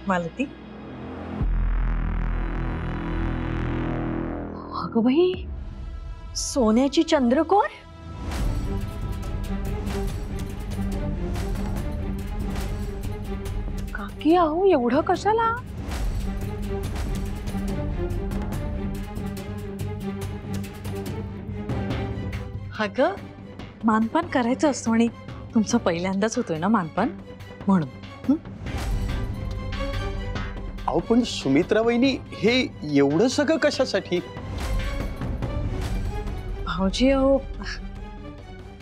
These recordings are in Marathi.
मालती, अगं बाई, सोन्याची चंद्रकोर? काकी अहो एवढं कशाला? अगं मानपान करायचं असतं आणि तुमचं पहिल्यांदाच होतोय ना मानपान, म्हणून. अहो पण सुमित्रा वहिनी, हे एवढं सगळं कशासाठी? भाऊजी अहो,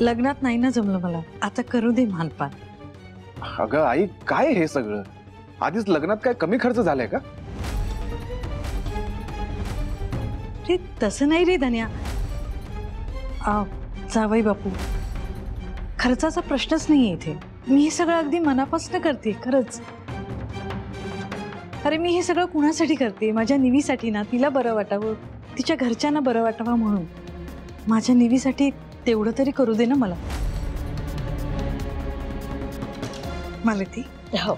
लग्नात नाही ना जमलं मला, आता करू दे मानपान. अगं आई, काय हे सगळं? आधीच लग्नात काय कमी खर्च झालाय का? रे तसं नाही रे धन्या. जावई बापू, खर्चाचा प्रश्नच नाहीये इथे. मी हे सगळं अगदी मनापासून करते, खरंच. अरे मी हे सगळं कुणासाठी करते? माझ्या निवीसाठी ना, तिला बरं वाटावं, तिच्या घरच्यांना बरं वाटावं म्हणून. माझ्या निवीसाठी तेवढं तरी करू दे ना मला. मालती, हो.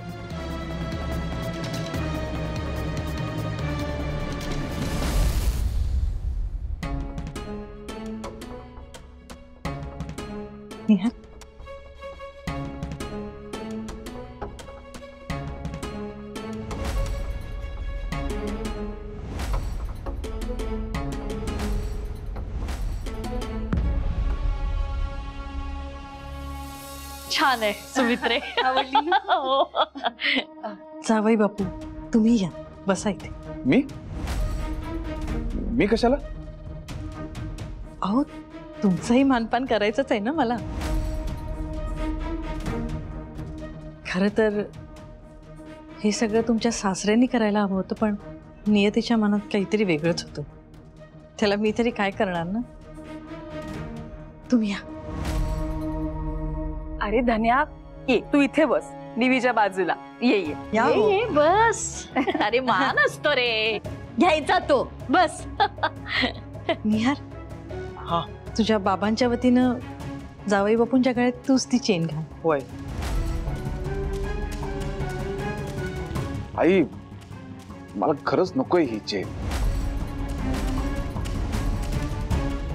निहार, छान आहे सुमित्रे. आवडली ना? जावई बापू, तुम्ही या, बसा इथे. मी कशाला? अहो तुमचंही मानपान करायचंच आहे ना मला. खरं तर हे सगळं तुमच्या सासऱ्यांनी करायला हवं होतं, पण नियतीच्या मनात काहीतरी वेगळंच होतं. त्याला मी तरी काय करणार ना. तुम्ही या. अरे धन्या, ये तू इथे बस, निवीच्या बाजूला. ये ये या हो. ये बस. अरे मान असतो रे, घ्यायचा तो, बस. निहार, हा, तुझ्या बाबांच्या वतीनं जावई बापूंच्या गळ्यात तूच ती चेन घाल. होय आई, मला खरंच नकोय ही चेन.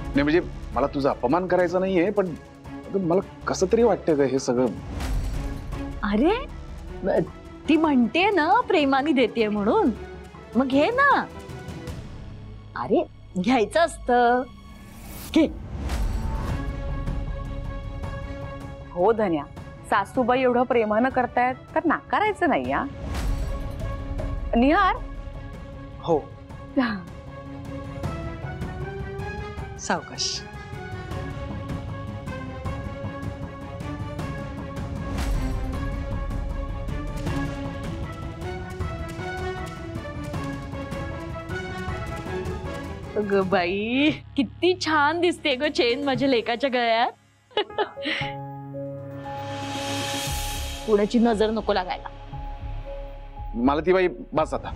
नाही म्हणजे मला तुझा अपमान करायचा नाहीये, पण मला कसं तरी वाटतं ग हे सगळं. अरे ती म्हणते ना प्रेमाने देते म्हणून, मग घे ना. अरे घ्यायचं असतं, घे. हो धन्या, सासूबाई एवढं प्रेमानं करतायत तर नाकारायचं नाही. या निहार. हो. सावकाश. अगं बाई, किती छान दिसते ग चेन माझ्या लेकाच्या गळ्यात. कुणाची नजर नको लागायला. मला ती बाई बस आता.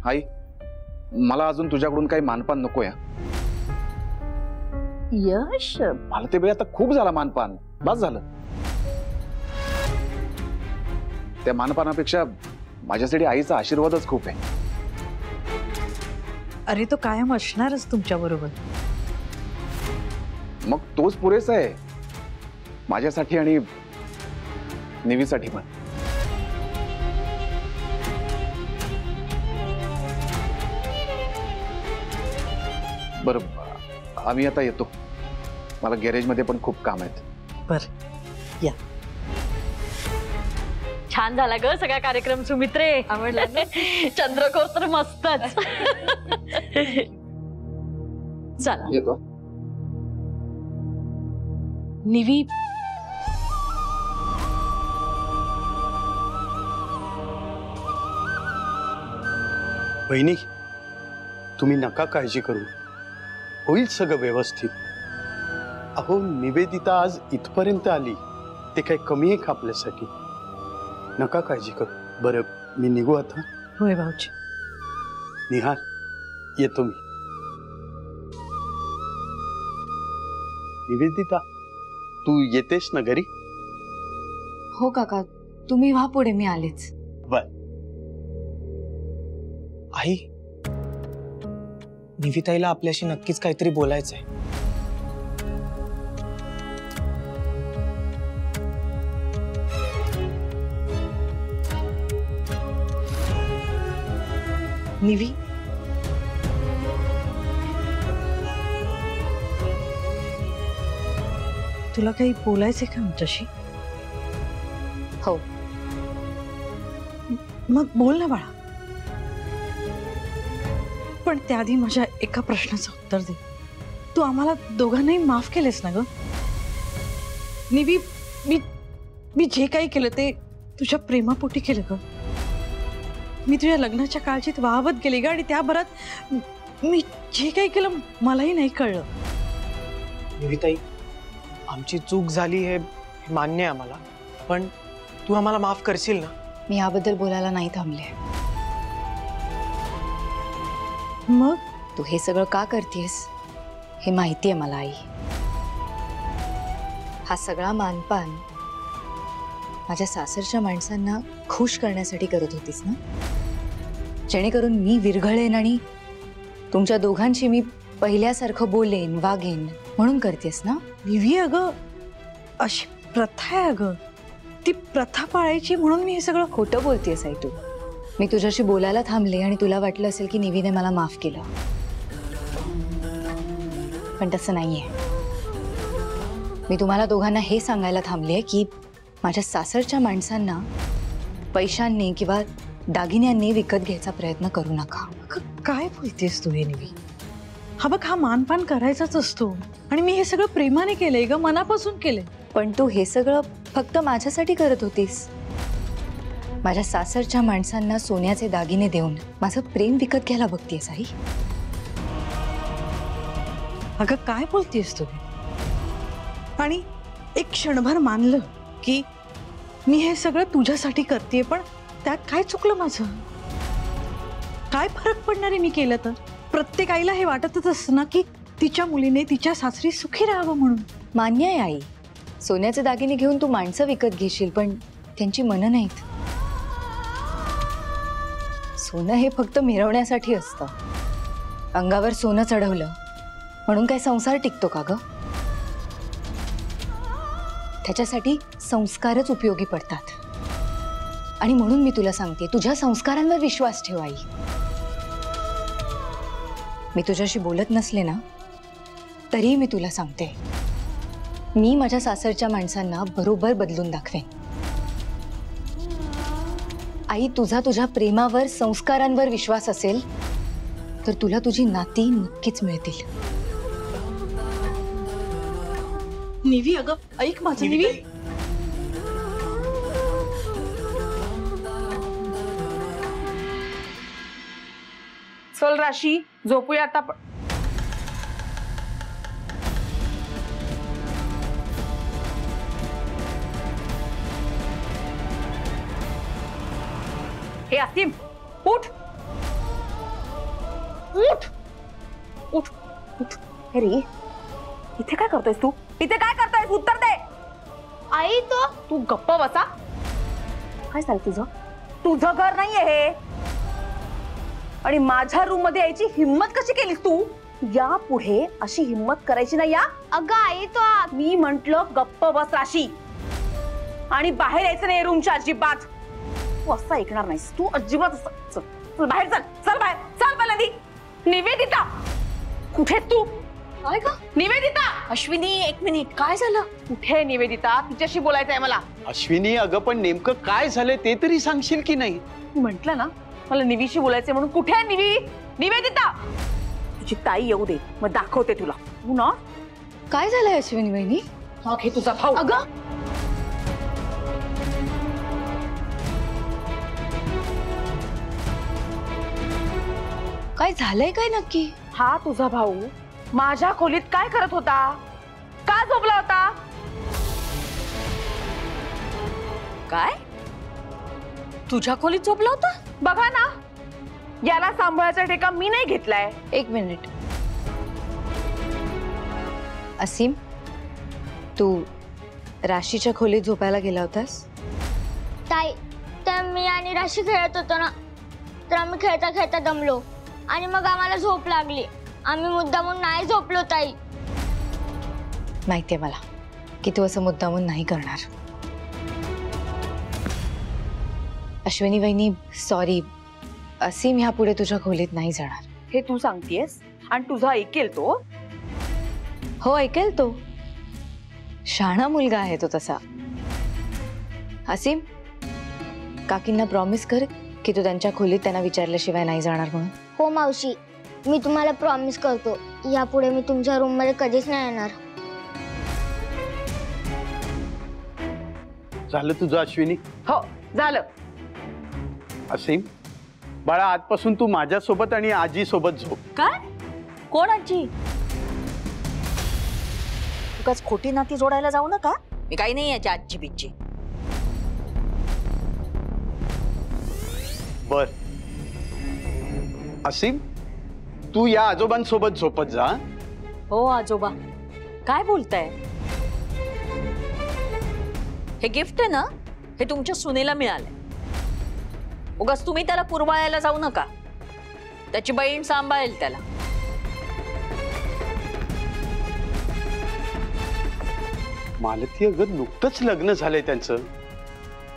आई, मला अजून तुझ्याकडून काही मानपान नको या. यश, मला ते बाई आता खूप झाला मानपान, बस झालं. त्या मानपानापेक्षा माझ्यासाठी आईचा आशीर्वादच खूप आहे. अरे तो कायम असणारच तुमच्या बरोबर. मग तोच पुरेसा आहे माझ्यासाठी आणि निवीसाठी पण. बरं, आम्ही आता येतो. मला गॅरेजमध्ये पण खूप काम आहेत. बर, या. छान झाला ग सगळा कार्यक्रम सुमित्रे. आवडला ना? चंद्रकोर तर मस्तच. चला येतो. निवी, वहिनी, तुम्ही नका काळजी करू, होईल सगळं व्यवस्थित. अहो निवेदिता आज इथपर्यंत आली, ते काही कमी आहे का आपल्यासाठी? नका काळजी करू. बरं, मी निघू आता. होय भाऊजी. निहार, येतो मी. निवेदिता, तू येतेस ना घरी? हो काका, तुम्ही व्हा पुढे, मी आलेच. आई, निविताईला आपल्याशी नक्कीच काहीतरी बोलायचंय. निवी, तुला काही बोलायचंय का आमच्याशी? हो. मग बोल ना बाळा. पण त्याआधी माझ्या एका प्रश्नाचं उत्तर दे. तू आम्हाला दोघांनाही माफ केलेस ना ग? निवी, मी जे काही केलं ते तुझ्या प्रेमापोटी केलं ग. मी तुझ्या लग्नाच्या काळजीत वाहवत गेले ग, आणि त्याभरात मी जे काही केलं मलाही नाही कळलं. निविताई, आमची चूक झाली हे मान्य आहे आम्हाला, पण तू आम्हाला माफ करशील ना? मी याबद्दल बोलायला नाही थांबले. मग तू हे सगळं का करतेस हे माहिती आहे मला आई. हा सगळा मानपान माझ्या सासरच्या माणसांना खुश करण्यासाठी करत होतीस ना, जेणेकरून मी विरघळेन आणि तुमच्या दोघांशी मी पहिल्यासारखं बोलेन वागेन म्हणून करतेस ना. निवी, अगं अशी प्रथा आहे अगं, ती प्रथा पाळायची म्हणून मी हे सगळं. खोटं बोलतेस आई तू. मी तुझ्याशी बोलायला थांबले आणि तुला वाटलं असेल की निवीने मला माफ केलं, पण तसं नाहीये. मी तुम्हाला दोघांना हे सांगायला थांबले की माझ्या सासरच्या माणसांना पैशांनी किंवा दागिन्यांनी विकत घ्यायचा प्रयत्न करू नका. काय बोलतेस तू हे निवी? हा बघ, हा मानपान करायचाच असतो, आणि मी हे सगळं प्रेमाने केलंय ग, मनापासून केलंय. पण तू हे सगळं फक्त माझ्यासाठी करत होतीस. माझ्या सासरच्या माणसांना सोन्याचे दागिने देऊन माझं प्रेम विकत घ्यायला बघतेस आई. अगं काय बोलतेस तू? आणि एक क्षणभर मानलं की मी हे सगळं तुझ्यासाठी करते, पण त्यात काय चुकलं माझं? काय फरक पडणार आहे मी केलं तर? प्रत्येक आईला हे वाटतच असतं ना की तिच्या मुलीने तिच्या सासरी सुखी राहावं म्हणून. मान्य आहे आई, सोन्याचे दागिने घेऊन तू माणसं विकत घेशील, पण त्यांची मनं नाहीत. सोनं हे फक्त मिरवण्यासाठी असतं. अंगावर सोनं चढवलं म्हणून काय संसार टिकतो का ग? त्याच्यासाठी संस्कारच उपयोगी पडतात. आणि म्हणून मी तुला सांगते, तुझ्या संस्कारांवर विश्वास ठेव आई. मी तुझ्याशी बोलत नसले ना तरीही मी तुला सांगते, मी माझ्या सासरच्या माणसांना बरोबर बदलून दाखवेन. आई, तुझा तुझ्या प्रेमावर संस्कारांवर विश्वास असेल तर तुला तुझी नाती नक्कीच मिळतील. निवी, अगं ऐक माझं. निवी, चल राशी, झोपूया आता. हे असीम, उठ उठ उठ उठ. हे रे, इथे काय करतोयस तू? इथे काय करतोयस? उत्तर दे. आई तो तू गप्प बसा. काय चाललं तुझं? तुझं घर नाहीये हे. आणि माझ्या रूम मध्ये यायची हिम्मत कशी केलीस तू? या पुढे अशी हिम्मत करायची नाही. या अगं आई तो मी म्हंटल गप्प बस राशी, आणि बाहेर यायचं नाही रूमच्या अजिबात. तू असं ऐकणार नाहीस. तू अजिबात चल चल बाहेर, चल चल बाहेर, चल पहिल्यांदी. निवेदिता, कुठे तू? काय ग? निवेदिता. अश्विनी, एक मिनिट, काय झालं? कुठे निवेदिता? तिच्याशी बोलायचं आहे मला. अश्विनी, अगं पण नेमकं काय झालंय ते तरी सांगशील की नाही? म्हंटल ना मला निवीशी बोलायचंय म्हणून. कुठे आहे निवी? निवेदिता, तुझी ताई येऊ दे, मग दाखवते तुला. तू ना काय झालंय अश्विनी वहिनी? हा घे तुझा भाऊ. अगं, काय झालंय काय नक्की? हा तुझा भाऊ माझ्या खोलीत काय करत होता? का झोपला होता? काय? तुझ्या खोलीत झोपला होता? बघा ना, याला सांभाळायचा ठेका मी नाही घेतलाय. एक मिनिट. असीम, तू राशीच्या खोलीत झोपायला गेला होतास? ताई, तर मी आणि राशी खेळत होतो ना, तर आम्ही खेळता खेळता दमलो आणि मग आम्हाला झोप लागली. आम्ही मुद्दामून नाही झोपलो ताई. माहितीये मला की तू असं मुद्दामून नाही करणार. अश्विनी वहिनी सॉरी, असीम ह्यापुढे तुझ्या खोलीत नाही जाणार. हे तू सांगतेस आणि तुझा ऐकेल तो? हो ऐकेल तो. शहाणा मुलगा आहे तो तसा. असीम, काकींना प्रॉमिस कर की तू त्यांच्या खोलीत त्यांना विचारल्याशिवाय नाही जाणार म्हणून. हो मावशी, मी तुम्हाला प्रॉमिस करतो यापुढे मी तुमच्या रूम मध्ये कधीच नाही येणार. झालं तुझं अश्विनी? हो झालं. असीम बाळा, आजपासून तू माझ्यासोबत आणि आजी सोबत झोप. काय? कोण आजी? उगाच खोटी नाती जोडायला जाऊ नका. मी काही नाही याची आजी बिच्ची. बर असीम, तू या आजोबांसोबत झोपत जा. हो आजोबा, काय बोलताय? हे गिफ्ट आहे ना, हे तुमच्या सुनेला मिळालंय. उगाच तुम्ही त्याला पुरवाळायला जाऊ नका. त्याची बहीण सांभाळेल त्याला. मालती, अगं नुकतंच लग्न झालंय त्यांचं.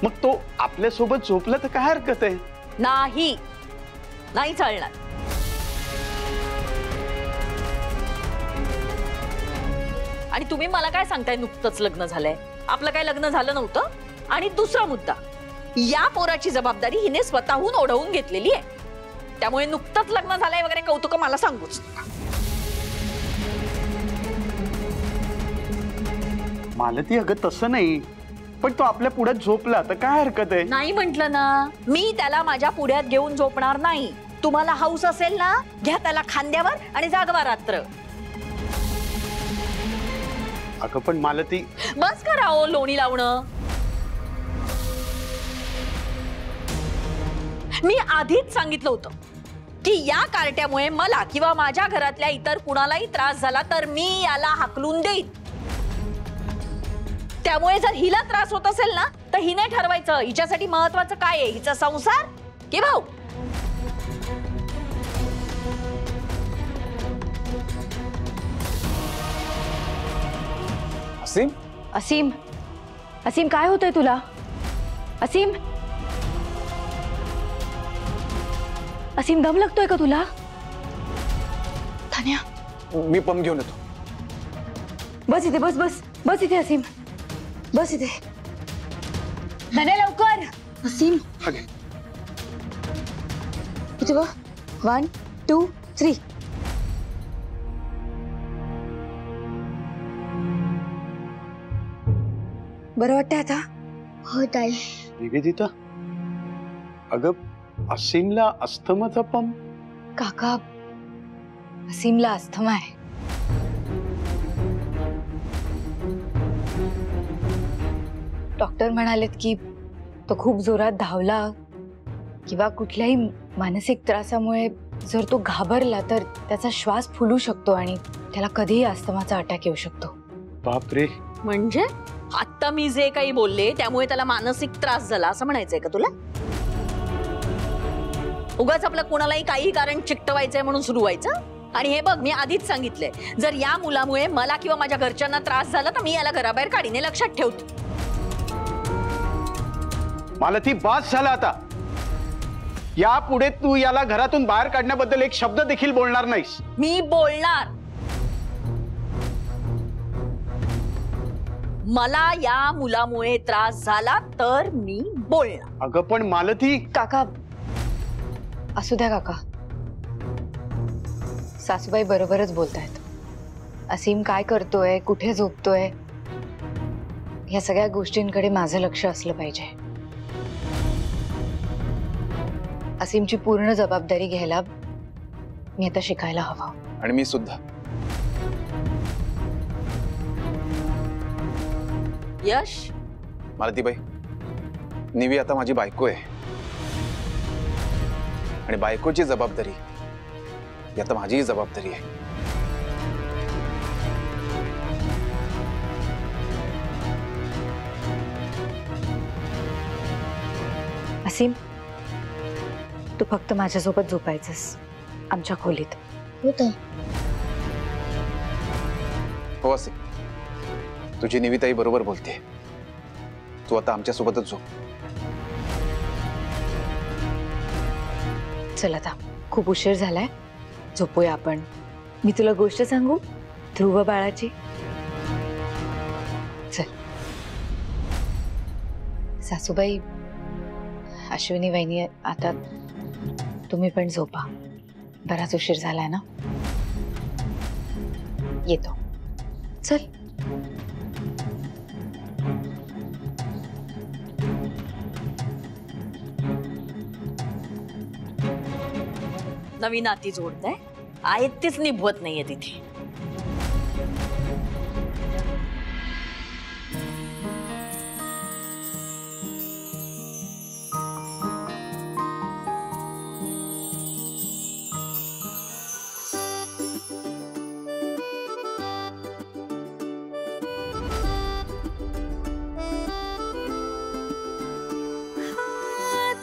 मग तो आपल्यासोबत झोपला तर काय हरकत आहे? नाही, नाही चालणार. आणि तुम्ही मला काय सांगताय नुकतंच लग्न झालंय? आपलं काय लग्न झालं नव्हतं? आणि दुसरा मुद्दा, या पोराची जबाबदारी हिने स्वतःहून ओढवून घेतलेली आहे. त्यामुळे नुकतंच लग्न झालंय वगैरे कौतुक मला सांगूच नका. मालती, अगं तसं नाही, पण तो आपल्या पुढ्यात झोपला तर काय हरकत आहे? नाही म्हंटल ना, मी त्याला माझ्या पुढ्यात घेऊन झोपणार नाही. तुम्हाला हौस असेल ना, घ्या त्याला खांद्यावर आणि जागवा रात्र. अगं पण मालती, बस करा ओ लोणी लावणं. मी आधीच सांगितलं होतं की या कार्ट्यामुळे मला किंवा माझ्या घरातल्या इतर कुणालाही त्रास झाला तर मी याला हाकलून देईन. त्यामुळे जर हिला त्रास होत असेल ना, तर हिने ठरवायचं हिच्यासाठी महत्वाचं काय आहे, हिचा संसार की भाऊ. असीम, असीम, असीम काय होतंय तुला? असीम, असीम दम लागतोय का तुला? धन्या, मी पंप घेऊन येतो. बस इथे, बस बस बस इथे. असीम बस इथे. धन्या लवकर. असीम इथे बघ. 1 2 3. बरं वाटतंय आता? हो ताई. निवेदिता, अगं असीमला अस्थमाचा पंप. काका, असीमला अस्थमा आहे. डॉक्टर म्हणालेत की तो खूप जोरात धावला किंवा कुठल्याही मानसिक त्रासामुळे जर तो घाबरला तर त्याचा श्वास फुलू शकतो आणि त्याला कधीही अस्थमाचा अटॅक येऊ शकतो. बापरे. म्हणजे आता मी जे काही बोलले त्यामुळे त्याला मानसिक त्रास झाला असं म्हणायचंय का तुला? उगाच आपलं कोणालाही काही कारण चिकटवायचंय म्हणून सुरू व्हायचं. आणि हे बघ, मी आधीच सांगितलंय, जर या मुलामुळे मला किंवा माझ्या घरच्यांना त्रास झाला तर मी याला घराबाहेर काढीने, लक्षात ठेवते. मालती, बास झाला आता. यापुढे तू याला घरातून बाहेर काढण्याबद्दल एक शब्द देखील बोलणार नाहीस. मी बोलणार. मला या मुलामुळे त्रास झाला तर मी बोलणार. अगं पण मालती. काका, असू द्या काका. सासूबाई बरोबरच बोलतायत. असीम काय करतोय, कुठे झोपतोय, या सगळ्या गोष्टींकडे माझं लक्ष असलं पाहिजे. असीमची पूर्ण जबाबदारी घ्यायला मी आता शिकायला हवं. आणि मी सुद्धा. यश, मालतीबाई, निवी आता माझी बायको आहे आणि बायकोची जबाबदारी ही आता माझीही जबाबदारी आहे. असीम, तू फक्त माझ्यासोबत झोपायचंस आमच्या खोलीत. होतं. हो असे तुझी निविताई बरोबर बोलते. तू आता आमच्या सोबतच झोप. चल आता खूप उशीर झालाय, झोपूया आपण. मी तुला गोष्ट सांगू ध्रुव बाळाची. चल. सासूबाई, अश्विनी वहिनी, आता तुम्ही पण झोपा. बराच उशीर झालाय ना. येतो. चल. नवीन नाती जोडताय, आहेत तीच निभवत नाहीये तिथे.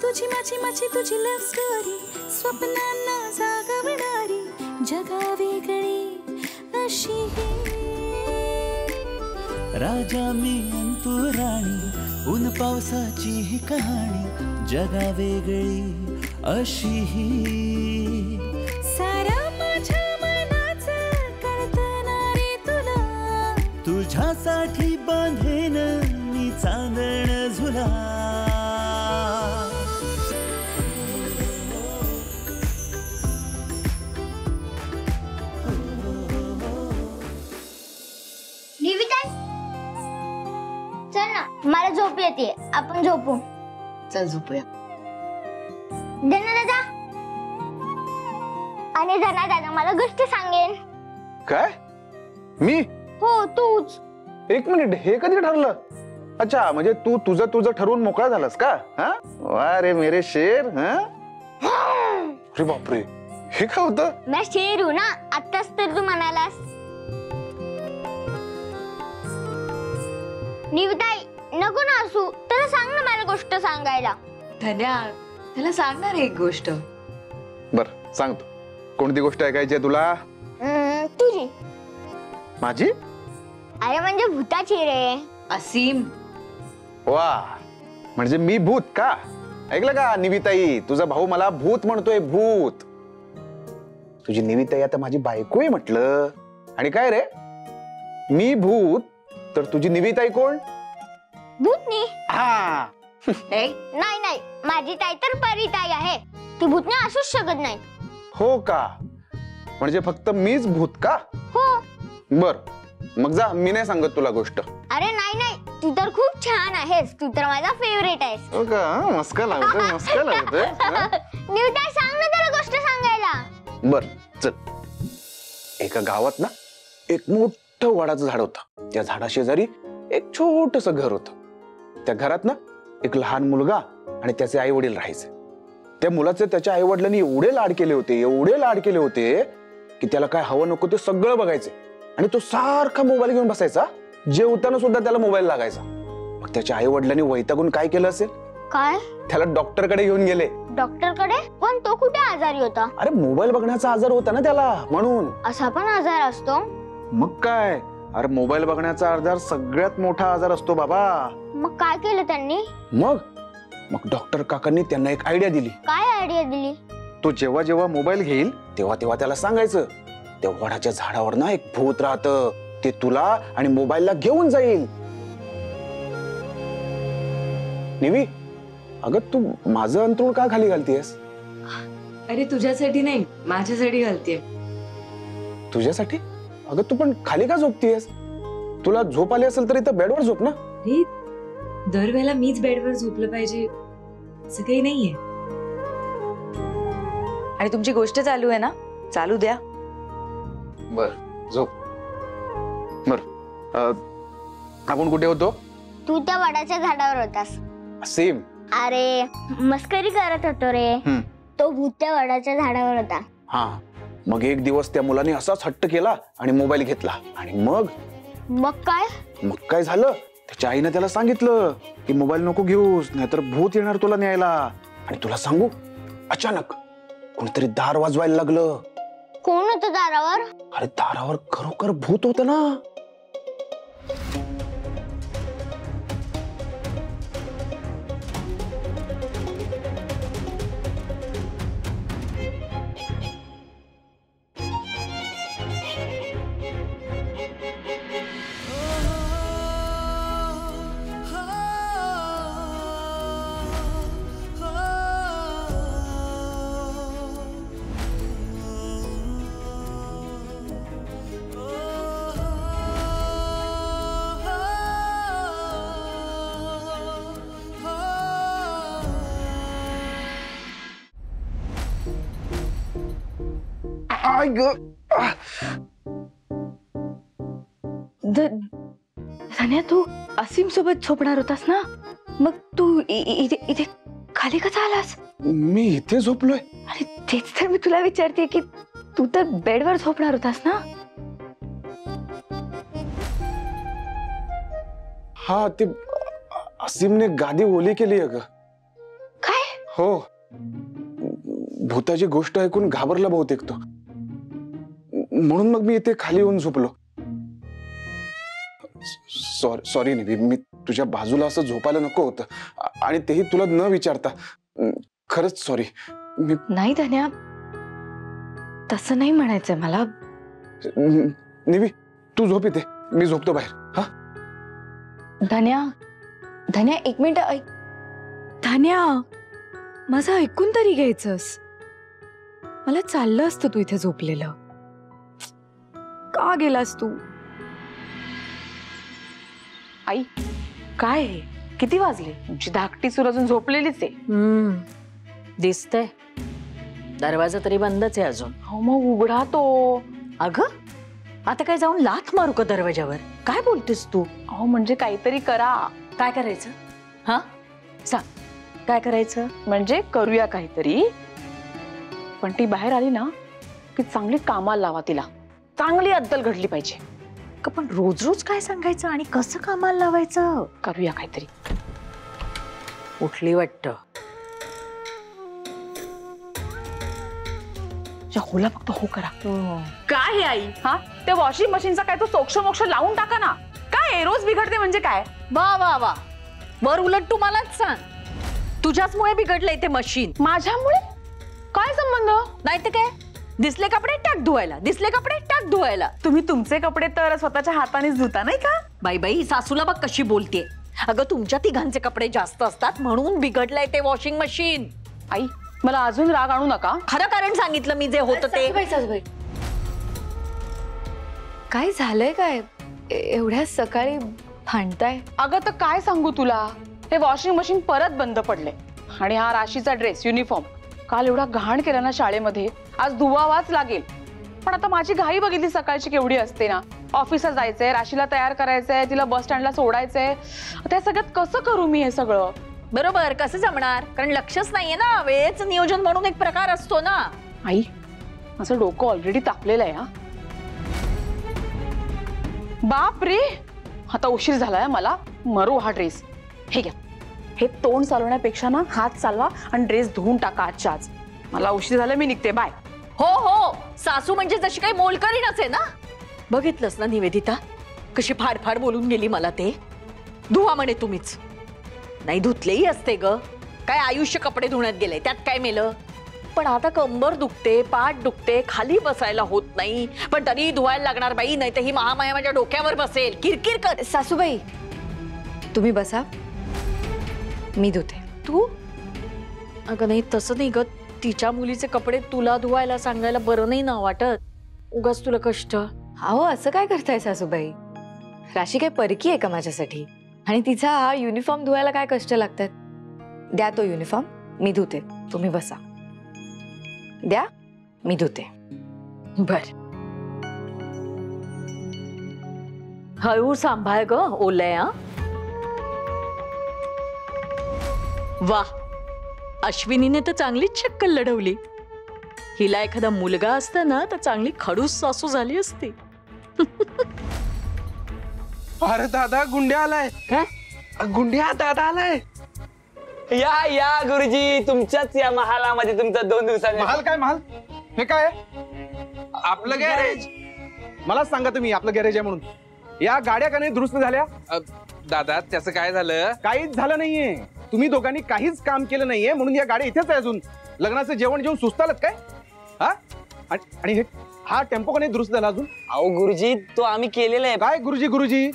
तुझी माझी माझी तुझी लव्ह स्टोरी, स्वप्नांना जागवणारी, जगा वेगळी अशी ही. राजा मी तू राणी, ऊन पावसाची ही कहाणी, जगा वेगळी अशी ही. सारा माझ्या मनाचं कळतनारे तुला, तुझ्यासाठी बांधेन मी चांदण झुला. चल ना, मला झोप येते, आपण झोपू. चल झोपूया. धना दादा आणि धना दादा मला गोष्ट सांगेन. काय? मी? हो तूच. एक मिनिट, हे कधी ठरलं? अच्छा, म्हणजे तू तुझं तुझं ठरवून मोकळा झालास का? हा, वा रे मेरे शेर. हा, अरे बापरे, हे काय होतं? मी शेर हूं ना, आत्ताच तर तू म्हणालास. निविताई नको ना असू, त्याला सांग ना मला गोष्ट सांगायला. धन्या, त्याला सांगणार एक गोष्ट. बर सांगतो. कोणती गोष्ट ऐकायची आहे तुला? तुझी. माझी? अरे म्हणजे भूताची रे. असीम. वा, म्हणजे मी भूत का? ऐकलं का निविताई, तुझा भाऊ मला भूत म्हणतोय, भूत. तुझी निविताई आता माझी बायको आहे म्हटलं. आणि काय रे, मी भूत तर तुझी निविताई कोण? भूतनी. हा. नाही नाही, माझी ताई तर परीताई आहे, ती भूतनी असूच शकत नाही. हो का? म्हणजे फक्त मीच भूत का? हो. बर, मग जा, मी नाही सांगत तुला गोष्ट. अरे नाही, तू तर खूप छान आहेस, तू तर माझा फेवरेट आहेस. हो का? मस्का लावतोय, मस्का लावतोय. निविताई सांग ना त्याला गोष्ट सांगायला. बर चल. एका गावात ना एक मोठं वडाचं झाड होतं. त्या झाडाशेजारी एक छोटस घर होतं. त्या घरात ना एक लहान मुलगा आणि त्याचे आई वडील राहायचे. त्या मुलाचे त्याच्या आई वडिलांनी एवढे लाड केले होते की त्याला काय हवं नको ते सगळं बघायचे. आणि तो सारखा मोबाईल घेऊन बसायचा. जेवताना सुद्धा त्याला मोबाईल लागायचा. मग त्याच्या आई वडिलांनी वैतागून काय केलं असेल? काय? त्याला डॉक्टरकडे घेऊन गेले. डॉक्टरकडे? पण तो कुठे आजारी होता? अरे मोबाईल बघण्याचा आजार होता ना त्याला, म्हणून. असा पण आजार असतो? मग काय, अरे मोबाईल बघण्याचा आजार सगळ्यात मोठा आजार असतो बाबा. मग काय केलं त्यांनी? मग डॉक्टर काकांनी त्यांना एक आयडिया दिली. काय आयडिया दिली? तो जेव्हा जेव्हा मोबाईल घेईल तेव्हा तेव्हा त्याला सांगायचं, त्या वडाच्या झाडावर ना एक भूत राहतं, ते तुला आणि मोबाईलला घेऊन जाईल. निवी, अगं तू माझं अंथरूण का खाली घालतीयस? अरे तुझ्यासाठी नाही, माझ्यासाठी घालतीये. तुझ्यासाठी? अगं तू पण खाली का झोपतीयस? तुला झोप आली असेल तर इथं बेडवर झोप ना. दरवेळेला मीच बेडवर झोपलं पाहिजे असं काही नाहीये. आणि तुमची गोष्ट चालू आहे ना, चालू द्या. बर झोप. बर आपण कुठे होतो? तू त्या वडाच्या झाडावर होतास. सेम. अरे मस्करी करत होतो रे. तो भूत त्या वडाच्या झाडावर होता. हा, मग एक दिवस त्या मुलाने असाच हट्ट केला आणि मोबाईल घेतला. आणि मग काय झालं? त्याच्या आईने त्याला सांगितलं की मोबाईल नको घेऊस, नाहीतर भूत येणार तुला न्यायला. आणि तुला सांगू, अचानक कोणतरी दार वाजवायला लागलं. कोण होतं दारावर? अरे दारावर खरोखर भूत होतं ना. आय ग. धन्या, तू असीम सोबत झोपणार होतास ना, मग तू इथे खाली कसा आलास? मी इथे झोपलोय? अरे तेच तर मी तुला विचारते की तू तर बेडवर झोपणार होतास ना. हा, ते असीमने गादी ओली केली आहे ग. काय? हो, भूताची गोष्ट ऐकून घाबरला बहुतेक तो, म्हणून मग मी इथे खाली येऊन झोपलो. सॉरी निधी, मी तुझ्या बाजूला असं झोपायला नको होतं, आणि तेही तुला न विचारता. खरंच सॉरी. मी नाही धन्या, तसं नाही म्हणायचंय मला. निवी, तू झोप इथे, मी झोपतो बाहेर. हा धन्या एक मिनिट ऐक. धन्या, माझं ऐकून तरी घ्यायचंस. मला चाललं असतं तू इथे झोपलेलं. का गेलास तू? आई, काय आहे? किती वाजले? तुमची धाकटी सूर अजून झोपलेलीच आहे. दिसतंय, दरवाजा तरी बंदच आहे अजून. हो, मग उघडा तो. अगं, आता काय जाऊन लाथ मारू का दरवाजावर? काय बोलतेस तू? अहो, म्हणजे काहीतरी करा. काय करायचं? हा, सांग, काय करायचं? म्हणजे करूया काहीतरी, पण ती बाहेर आली ना की चांगली कामाला लावा तिला. चांगली अद्दल घडली पाहिजे. पण रोज रोज काय सांगायचं आणि कसं कामाला लावायचं? करूया काहीतरी. उठली वाटतं. होला, फक्त हो करा. काय हे आई? हा, त्या वॉशिंग मशीनचा काय तो सोक्ष मोक्ष लावून टाका ना. काय रोज बिघडते म्हणजे काय? वा वा वा, वर उलट तू मलाच सांग, तुझ्याचमुळे बिघडलंय ते मशीन. माझ्यामुळे? काय संबंध? नाही तर काय, दिसले कपडे टाक धुवायला, दिसले कपडे टाक धुवायला. तुम्ही तुमचे कपडे तर स्वतःच्या हातानेच धुता नाही का? बाई बाई, सासूला बघ कशी बोलते. अगं, तुमच्या तिघांचे कपडे जास्त असतात म्हणून बिघडलंय ते वॉशिंग मशीन. आई, मला अजून राग आणू नका. खरं कारण सांगितलं मी जे होतं ते. सासूबाई, काय झालंय? काय एवढ्या सकाळी भांडताय? अगं, तर काय सांगू तुला, हे वॉशिंग मशीन परत बंद पडले. आणि हा राशीचा ड्रेस, युनिफॉर्म काल एवढा घाण केला ना शाळेमध्ये, आज धुवावाच लागेल. पण आता माझी घाई बघितली सकाळची केवढी असते ना. ऑफिसला जायचंय, राशीला तयार करायचंय, तिला बस स्टँडला सोडायचंय. त्या सगळ्यात कसं करू मी हे सगळं? बरोबर, कसं जमणार? कारण लक्षच नाहीये ना. वेळेचं नियोजन म्हणून एक प्रकार असतो ना. आई, माझं डोकं ऑलरेडी तापलेलं आहे. हा, बाप रे, आता उशीर झालाय मला. मरू हा ड्रेस. हे घ्या, हे तोंड चालवण्यापेक्षा ना हात चालवा आणि ड्रेस धुवून टाका आजच्या आज. मला उशीर झाला, मी निघते. बाय. हो हो, सासू म्हणजे जशी काही मोलकरीणच आहे ना. बघितलंस ना निवेदिता, कशी फाड फाड बोलून गेली मला. ते धुवा म्हणे तुम्हीच. नाही धुतलेही असते ग, काय आयुष्य कपडे धुण्यात गेले, त्यात काय मेलं. पण आता कंबर दुखते, पाठ दुखते, खाली बसायला होत नाही, पण तरी धुवायला लागणार बाई, नाही तर ही महामाया माझ्या डोक्यावर बसेल. किरकिर कर. सासूबाई, तुम्ही बसा, मी धुते. तू? अगं नाही, तसं नाही ग. तिच्या मुलीचे कपडे तुला धुवायला सांगायला बरं नाही ना वाटत. उगाच तुला कष्ट. अहो, असं काय करताय सासूबाई? राशी काय परकी आहे का माझ्यासाठी? आणि तिचा हा युनिफॉर्म धुवायला काय कष्ट लागतात? द्या तो युनिफॉर्म, मी धुते. तुम्ही बसा. द्या, मी धुते. बर, हळू सांभाळ ग, ओलया. वा, अश्विनीने तर चांगलीच शक्कल लढवली. हिला एखादा मुलगा असता ना तर चांगली खडूस सासू झाली असती. अरे दादा, गुंड्या आलाय. काय? गुंड्या, दादा आलाय. या या गुरुजी, तुमच्याच या महालामध्ये तुमचा 2 दिवसांनी महाल काय महाल? हे काय आपलं गॅरेज. मला सांगा तुम्ही, आपलं गॅरेज आहे म्हणून. या गाड्या का नाही दुरुस्त झाल्या? दादा त्याचं काय झालं? काहीच झालं नाहीये. तुम्ही दोघांनी काहीच काम केलं नाहीये म्हणून या गाड्या इथेच आहे अजून. लग्नाचं जेवण जेवून सुस्तालत काय? हा आणि हे हा टेम्पो का नाही दुरुस्त झाला अजून? अहो गुरुजी, तो आम्ही केलेला आहे. काय गुरुजी गुरुजी,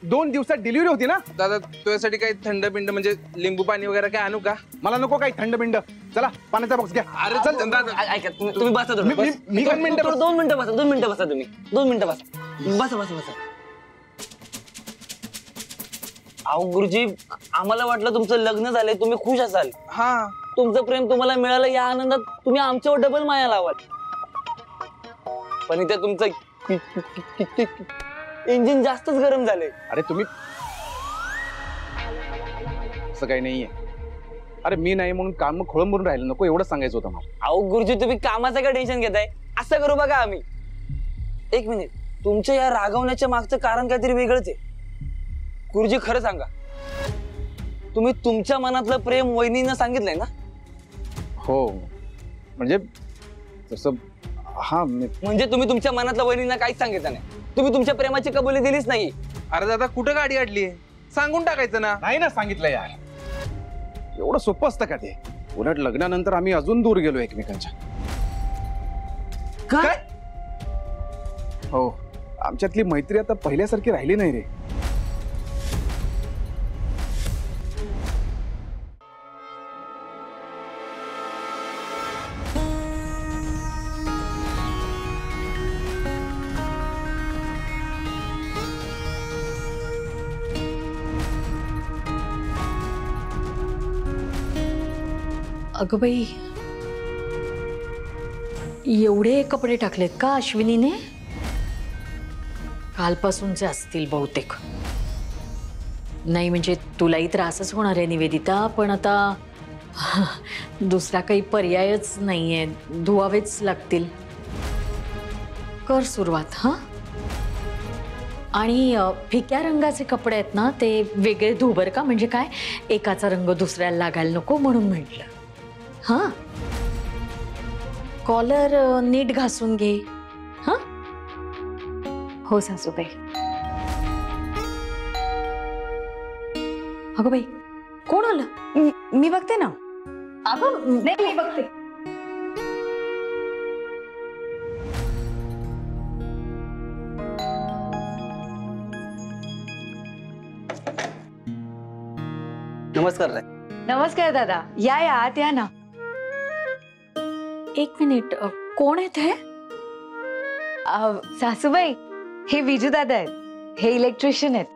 2 दिवसात डिलिव्हरी होती ना? दादा तुझ्यासाठी काही थंड पिंड म्हणजे लिंबू पाणी वगैरे काय आणू का? मला नको काही थंड बिंड. चला पाण्याचा बॉक्स घ्या. अरे चल दादा. ऐका, तुम्ही बसा थोडं. मी 2 मिनिटं 2 मिनिटं बसा, 2 मिनिटं बसा तुम्ही. 2 मिनिटं बसा. बसा. अहो गुरुजी, आम्हाला वाटलं तुमचं लग्न झालंय, तुम्ही खुश असाल. हा, तुमचं प्रेम तुम्हाला मिळालं या आनंदात तुम्ही आमच्यावर डबल माया लावाल. पण इथे तुमचं इंजिन जास्तच गरम झालंय. अरे तुम्ही असं काही नाहीये. अरे मी नाही म्हणून काम खोळंबून राहिलं नको एवढं सांगायचं होतं मला. अहो गुरुजी, तुम्ही कामाचं काय टेन्शन घेताय? असं करू बघा आम्ही. 1 मिनिट, तुमच्या या रागवण्याच्या मागचं कारण काहीतरी वेगळंच आहे. गुरुजी खरं सांगा, तुम्ही तुमच्या मनातलं प्रेम वहिनीनं सांगितलंय ना? हो म्हणजे तसं हा म्हणजे तुम्ही तुमच्या मनातलं वहिनींना काहीच सांगितलं नाही. तुम्ही तुमच्या प्रेमाची कबुली दिलीच नाही. अरे दादा कुठं गाडी अडली? सांगून टाकायचं ना. नाही ना सांगितलं यार. एवढं सोपं असतं का ते? उलट लग्नानंतर आम्ही अजून दूर गेलो एकमेकांच्या. काय? हो, आमच्यातली मैत्री आता पहिल्यासारखी राहिली नाही रे. अगं बाई, एवढे कपडे टाकलेत का अश्विनीने? कालपासूनचे असतील बहुतेक. नाही म्हणजे तुलाही त्रासच होणार आहे निवेदिता, पण आता दुसरा काही पर्यायच नाहीये, धुवावेच लागतील. कर सुरुवात. हा, आणि फिक्या रंगाचे कपडे आहेत ना ते वेगळे धु बर का, म्हणजे काय एकाचा रंग दुसऱ्याला लागायला नको म्हणून म्हटलं. हा, कॉलर नीट घासून घे. हा, हो सासूबाई. अगं बाई, कोण आलं? मी बघते ना. अगं नाही, मी बघते. नमस्कार. नमस्कार दादा. या आत या ना. 1 मिनिट, कोण आहेत हे? सासूबाई, हे विजू दादा आहेत. हे इलेक्ट्रिशियन आहेत.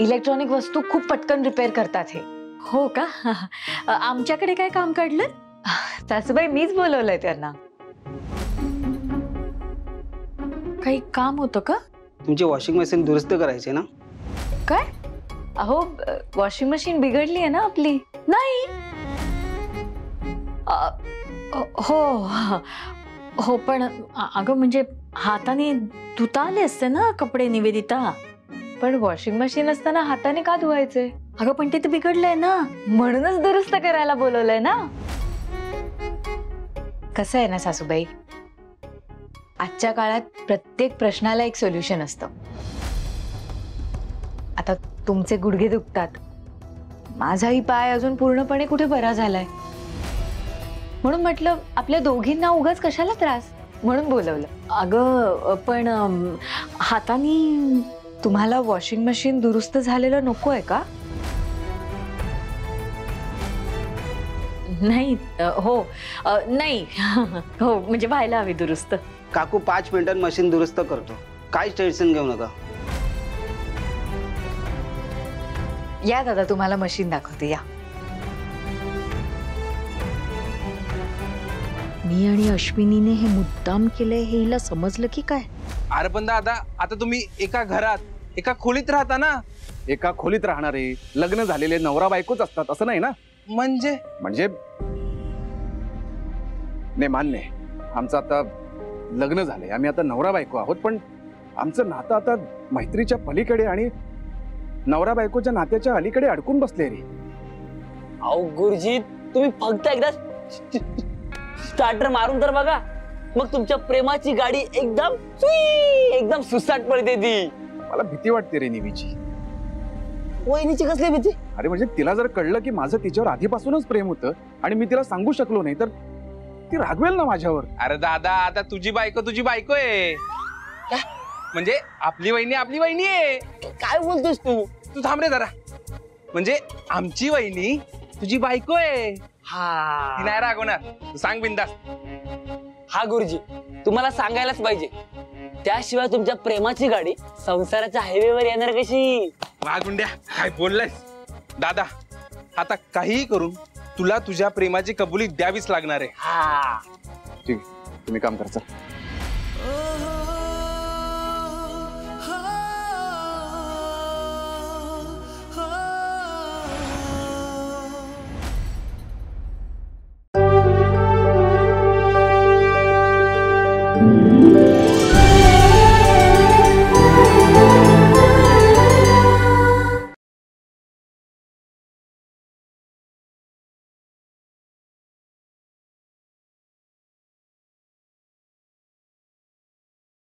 इलेक्ट्रॉनिक वस्तू खूप पटकन रिपेअर करतात हे. हो का? आमच्याकडे काय काम काढलं? सासूबाई, मीच बोलवलंय त्यांना. काही काम होतं का? तुमची वॉशिंग मशीन दुरुस्त करायची ना? काय? अहो, वॉशिंग मशीन बिघडली आहे ना आपली. नाही. हो हो, पण अगं म्हणजे हाताने धुता आले असते ना कपडे निवेदिता. पण वॉशिंग मशीन असताना हाताने का धुवायचे? अगं पण ते बिघडलंय ना, म्हणूनच दुरुस्त करायला बोलवलंय ना. कसं आहे ना सासूबाई, आजच्या काळात प्रत्येक प्रश्नाला एक सोल्युशन असतं. आता तुमचे गुडघे दुखतात, माझाही पाय अजून पूर्णपणे कुठे बरा झालाय, म्हणून म्हटलं आपल्या दोघींना उगाच कशाला त्रास, म्हणून बोलवलं. अगं पण हाताने तुम्हाला वॉशिंग मशीन दुरुस्त झालेलं नको आहे का? नाही. हो नाही. हो म्हणजे व्हायला हवी दुरुस्त. काकू 5 मिनिटात मशीन दुरुस्त करतो, काहीच टेन्शन घेऊ नका. या दादा, तुम्हाला मशीन दाखवते. या. मी आणि अश्विनीने हे मुद्दाम केलंय हे हिला समजलं की काय? अरे पण दादा, आता तुम्ही एका घरात एका खोलीत राहता ना? एका खोलीत राहणारे लग्न झालेले नवरा बायकोच असतात असं नाही ना. म्हणजे नाही, मान्य आहे, आमचं आता लग्न झालंय, आम्ही आता नवरा बायको आहोत, पण आमचं नातं आता मैत्रीच्या पलीकडे आणि नवरा बायकोच्या नात्याच्या अलीकडे अडकून बसले रे. अहो गुरुजी तुम्ही फक्त एकदा स्टार्टर मारून तर बघा, मग तुमच्या प्रेमाची गाडी एकदम एकदम सुसाट पडते ती. मला भीती वाटते रे निवीची. वहिनीची कसली भीती? अरे म्हणजे तिला जर कळलं की माझं तिच्यावर आधीपासूनच प्रेम होतं आणि मी तिला सांगू शकलो नाही तर ती रागवेल ना माझ्यावर. अरे दादा, आता तुझी बायको आहे, म्हणजे आपली वहिनी आहे. काय बोलतोस तू? तू थांब रे जरा. म्हणजे आमची वहिनी तुझी बायको आहे. हा ती नाही रागवणार, तू सांग बिंदास. हा गुरुजी तुम्हाला सांगायलाच पाहिजे, त्याशिवाय तुमच्या प्रेमाची गाडी संसाराच्या हायवेवर येणार कशी? वा गुंड्या, काय बोललायस दादा. आता काहीही करून तुला तुझ्या प्रेमाची कबुली द्यावीच लागणार आहे. हा ठीक आहे, तुम्ही काम करा.